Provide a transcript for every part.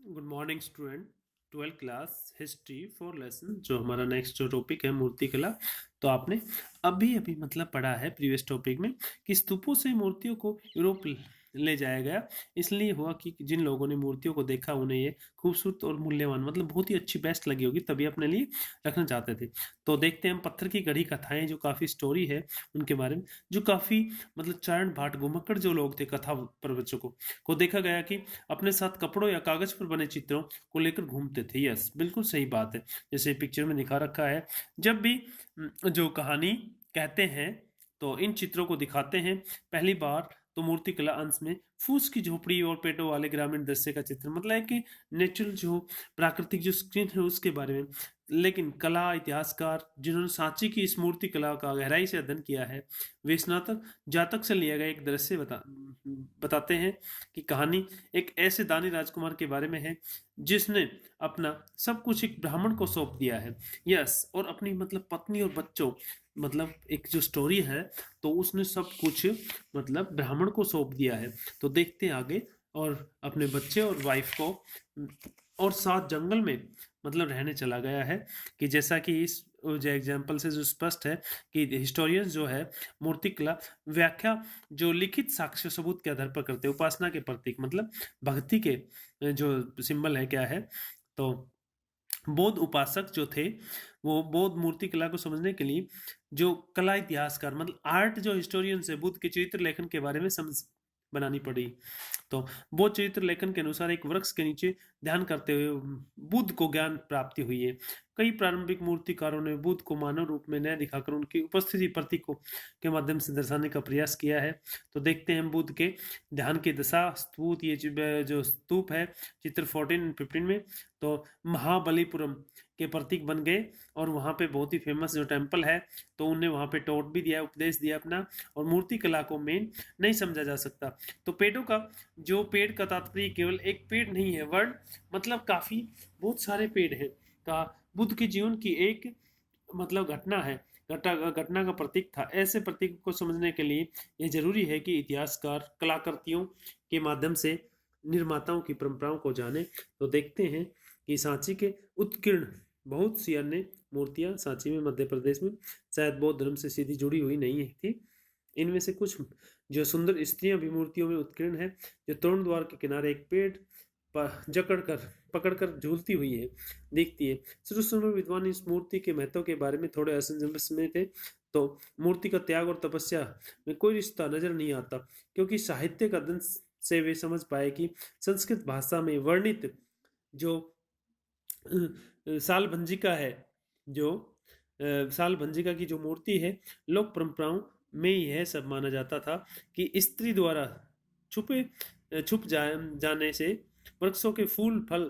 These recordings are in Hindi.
Good morning student. 12th class history four lesson जो हमारा नेक्स्ट जो टॉपिक है मूर्ति कला। तो आपने अभी अभी मतलब पढ़ा है प्रीवियस टॉपिक में कि स्तूपों से मूर्तियों को यूरोप ले जाया गया। इसलिए हुआ कि जिन लोगों ने मूर्तियों को देखा उन्हें ये खूबसूरत और मूल्यवान मतलब बहुत ही अच्छी बेस्ट लगी होगी, तभी अपने लिए रखना चाहते थे। तो देखते हैं हम पत्थर की गढ़ी कथाएं जो काफ़ी स्टोरी है उनके बारे में, जो काफ़ी मतलब चारण भाट घुमक्कड़ जो लोग थे कथा प्रवचकों को देखा गया कि अपने साथ कपड़ों या कागज पर बने चित्रों को लेकर घूमते थे। यस, बिल्कुल सही बात है। जैसे पिक्चर में दिखा रखा है, जब भी जो कहानी कहते हैं तो इन चित्रों को दिखाते हैं। पहली बार तो मूर्ति कला अंश में फूस की झोपड़ी और पेड़ों वाले ग्रामीण दृश्य का चित्र मतलब है कि नेचुरल जो प्राकृतिक जो स्क्रीन है उसके बारे में। लेकिन कला इतिहासकार जिन्होंने सांची की इस मूर्ति कला का गहराई से अध्ययन किया है, वे स्नातक जातक से लिया गया एक दृश्य बताते हैं कि कहानी एक ऐसे दानी राजकुमार के बारे में है जिसने अपना सब कुछ एक ब्राह्मण को सौंप दिया है। यस, और अपनी मतलब पत्नी और बच्चों मतलब एक जो स्टोरी है तो उसने सब कुछ मतलब ब्राह्मण को सौंप दिया है। तो देखते हैं आगे, और अपने बच्चे और वाइफ को और साथ जंगल में मतलब रहने चला गया है। कि जैसा कि इस जो एग्जाम्पल से जो स्पष्ट है कि हिस्टोरियंस जो है मूर्तिकला व्याख्या जो लिखित साक्ष्य सबूत के आधार पर करते हैं, उपासना के प्रतीक मतलब भक्ति के जो सिंबल है क्या है। तो बौद्ध उपासक जो थे वो बौद्ध मूर्ति कला को समझने के लिए जो कला इतिहासकार मतलब आर्ट जो हिस्टोरियंस है बुद्ध के चरित्र लेखन के बारे में समझ बनानी पड़ी। तो वो चरित्र लेखन के अनुसार एक वृक्ष के नीचे ध्यान करते हुए बुद्ध को ज्ञान प्राप्ति हुई है। कई प्रारंभिक मूर्तिकारों ने बुद्ध को मानव रूप में न दिखाकर उनकी उपस्थिति प्रतीकों के माध्यम से दर्शाने का प्रयास किया है। तो देखते हैं बुद्ध के ध्यान की दशा स्तूप, ये जो स्तूप है चित्र 14-15 में, तो महाबलीपुरम के प्रतीक बन गए। और वहाँ पे बहुत ही फेमस जो टेम्पल है तो उन्हें वहाँ पे टॉट भी दिया, उपदेश दिया अपना। और मूर्ति कला को मेन नहीं समझा जा सकता। तो पेड़ों का जो पेड़ का तात्पर्य केवल एक पेड़ नहीं है, वर्ण मतलब काफी बहुत सारे पेड़ हैं का बुद्ध के जीवन की एक मतलब घटना है, घटना का प्रतीक था। ऐसे प्रतीक को समझने के लिए यह जरूरी है कि इतिहासकार कलाकृतियों के माध्यम से निर्माताओं की परंपराओं को जाने। तो देखते हैं कि सांची के उत्कीर्ण बहुत सी अन्य मूर्तियां सांची में मध्य प्रदेश में शायद बौद्ध धर्म से सीधी जुड़ी हुई नहीं थी। इनमें से कुछ जो सुंदर स्त्रियां भी मूर्तियों में उत्कीर्ण है, जो तोरण द्वार के किनारे एक पेड़ जकड़ कर पकड़कर झूलती हुई है दिखती है। शुरू में विद्वान इस मूर्ति के महत्व के बारे में थोड़े असमंजस में थे। तो मूर्ति का त्याग और तपस्या में कोई रिश्ता नजर नहीं आता, क्योंकि साहित्य का अध्ययन से वे समझ पाए कि संस्कृत भाषा में वर्णित जो साल भंजिका है, जो साल भंजिका की जो मूर्ति है, लोक परंपराओं में यह सब माना जाता था कि स्त्री द्वारा छुप जाने से वृक्षों के फूल फल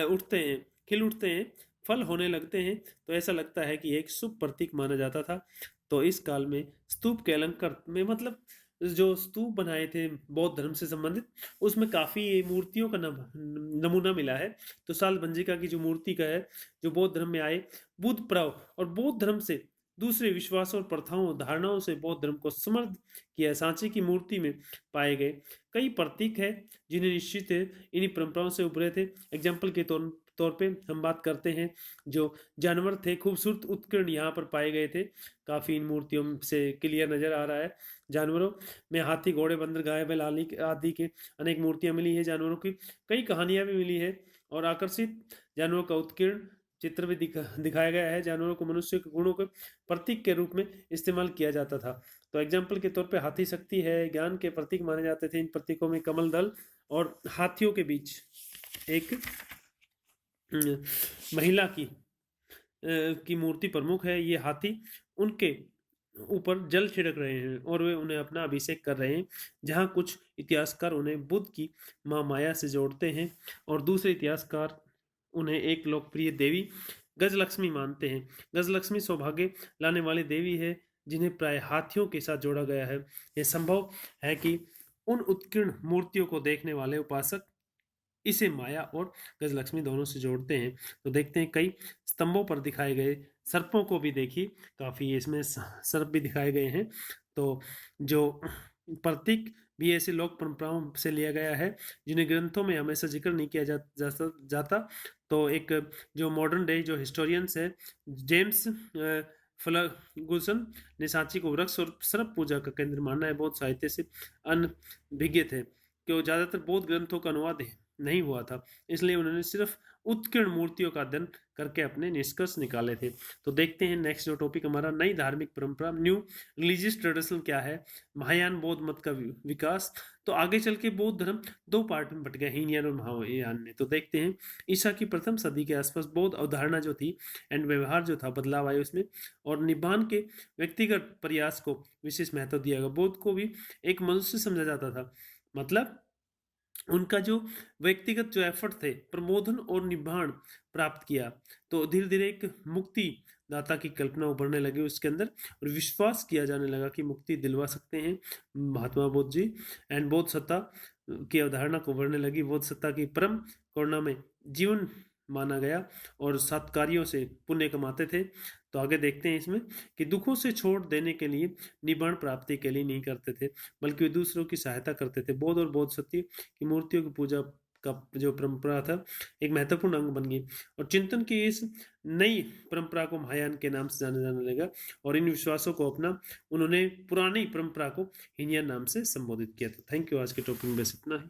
उठते हैं, खिल उठते हैं, फल होने लगते हैं। तो ऐसा लगता है कि एक शुभ प्रतीक माना जाता था। तो इस काल में स्तूप के अलंकार में मतलब जो स्तूप बनाए थे बौद्ध धर्म से संबंधित, उसमें काफी मूर्तियों का नमूना मिला है। तो साल भंजिका की जो मूर्ति का है, जो बौद्ध धर्म में आए, बुद्ध प्रव और बौद्ध धर्म से दूसरे विश्वासों और प्रथाओं धारणाओं से बौद्ध धर्म को समृद्ध किया। सांची की मूर्ति में पाए गए कई प्रतीक है जिन्हें निश्चित है इन्हीं परंपराओं से उभरे थे। एग्जाम्पल के तौर पे हम बात करते हैं, जो जानवर थे खूबसूरत उत्कीर्ण यहाँ पर पाए गए थे, काफी इन मूर्तियों से क्लियर नजर आ रहा है। जानवरों में हाथी, घोड़े, बंदर, गाय, बैल आदि के अनेक मूर्तियां मिली है। जानवरों की कई कहानियां भी मिली है और आकर्षित जानवरों का उत्कीर्ण चित्र भी दिखाया गया है। जानवरों को मनुष्य के गुणों के प्रतीक के रूप में इस्तेमाल किया जाता था। तो एग्जाम्पल के तौर पे हाथी शक्ति है, ज्ञान के प्रतीक माने जाते थे। इन प्रतीकों में कमल दल और हाथियों के बीच एक महिला की मूर्ति प्रमुख है। ये हाथी उनके ऊपर जल छिड़क रहे हैं और वे उन्हें अपना अभिषेक कर रहे हैं। जहाँ कुछ इतिहासकार उन्हें बुद्ध की माँ माया से जोड़ते हैं और दूसरे इतिहासकार उन्हें एक लोकप्रिय देवी गजलक्ष्मी मानते हैं। गजलक्ष्मी सौभाग्य लाने वाली देवी है जिन्हें प्राय हाथियों के साथ जोड़ा गया है। यह संभव है कि उन उत्कीर्ण मूर्तियों को देखने वाले उपासक इसे माया और गजलक्ष्मी दोनों से जोड़ते हैं। तो देखते हैं कई स्तंभों पर दिखाए गए सर्पों को भी देखी, काफी इसमें सर्प भी दिखाए गए हैं। तो जो प्रतीक भी ऐसी लोक परंपराओं से लिया गया है जिन्हें ग्रंथों में हमेशा जिक्र नहीं किया जाता। तो एक जो मॉडर्न डे जो हिस्टोरियंस है जेम्स फर्गुसन ने सांची को वृक्ष और सर्प पूजा का केंद्र माना है। बहुत साहित्य से अनभिज्ञ थे कि ज़्यादातर बौद्ध ग्रंथों का अनुवाद नहीं हुआ था, इसलिए उन्होंने सिर्फ उत्कीर्ण मूर्तियों का अध्ययन करके अपने निष्कर्ष निकाले थे। तो देखते हैं नेक्स्ट जो टॉपिक हमारा, नई धार्मिक परंपरा, न्यू रिलीजियस ट्रेडिशन क्या है, महायान बौद्ध मत का विकास। तो आगे चल के बौद्ध धर्म दो पार्ट में बट गया, हीनयान और महायान में। तो देखते हैं ईसा की प्रथम सदी के आसपास बौद्ध अवधारणा जो थी एंड व्यवहार जो था बदलाव आया उसमें, और निब्बान के व्यक्तिगत प्रयास को विशेष महत्व दिया गया। बौद्ध को भी एक मनुष्य समझा जाता था, मतलब उनका जो व्यक्तिगत जो एफर्ट थे प्रबोधन और निब्बाण प्राप्त किया। तो धीरे धीरे एक मुक्ति दाता की कल्पना उभरने लगी उसके अंदर, और विश्वास किया जाने लगा कि मुक्ति दिलवा सकते हैं महात्मा बुद्ध जी। एंड बौद्ध सत्ता की अवधारणा को उभरने लगी। बौद्ध सत्ता की परम करुणा में जीवन माना गया और सत्कार्यों से पुण्य कमाते थे। तो आगे देखते हैं इसमें कि दुखों से छोड़ देने के लिए निबाण प्राप्ति के लिए नहीं करते थे, बल्कि वे दूसरों की सहायता करते थे। बौद्ध और बौद्ध सत्य की मूर्तियों की पूजा का जो परंपरा था एक महत्वपूर्ण अंग बन गई, और चिंतन की इस नई परंपरा को महायान के नाम से जाना जाने लगा, और इन विश्वासों को अपना उन्होंने पुरानी परंपरा को हीनयान नाम से संबोधित किया था। Thank you. आज के टॉपिक में बस इतना ही।